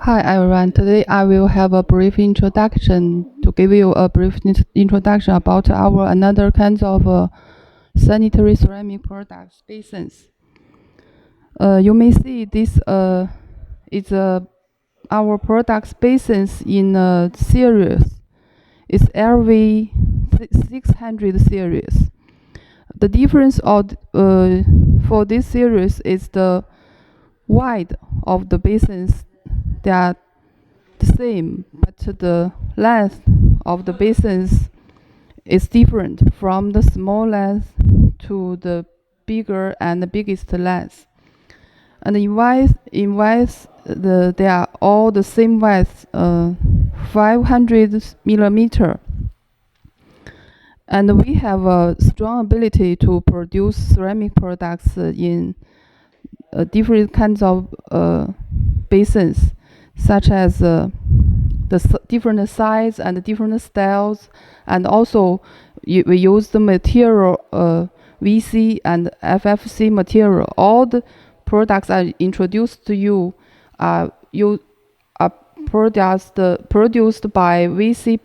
Hi everyone, today I will have a brief introduction to give you a brief introduction about our another kinds of sanitary ceramic products, basins. You may see this is our products basins in a series. It's LV 600 series. The difference for this series is the wide of the basins. They are the same, but the length of the basins is different from the small length to the bigger and the biggest length. And they are all the same width, 500 millimeter. And we have a strong ability to produce ceramic products in different kinds of basins, such as the different size and different styles, and also we use the material VC and FFC material. All the products I introduced to you are produced by VC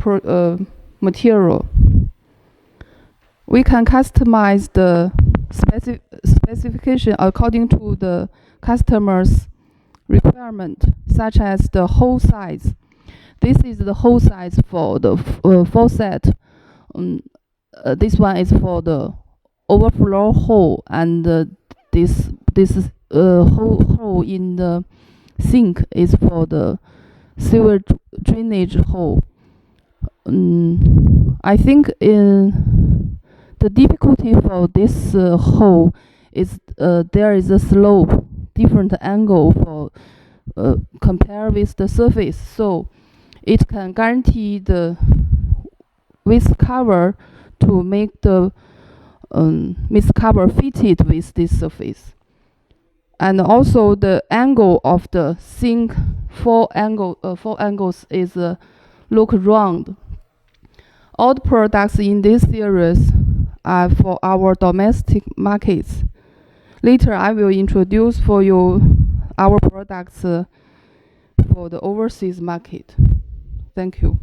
material. We can customize the specification according to the customer's requirement, such as the hole size. This is the hole size for the faucet. This one is for the overflow hole, and this hole in the sink is for the sewer drainage hole. I think the difficulty for this hole is there is a slope, different angle for compare with the surface, so it can guarantee the with cover to make the with cover fitted with this surface. And also the angle of the sink, four angles is look round. All the products in this series are for our domestic markets. Later, I will introduce for you our products for the overseas market. Thank you.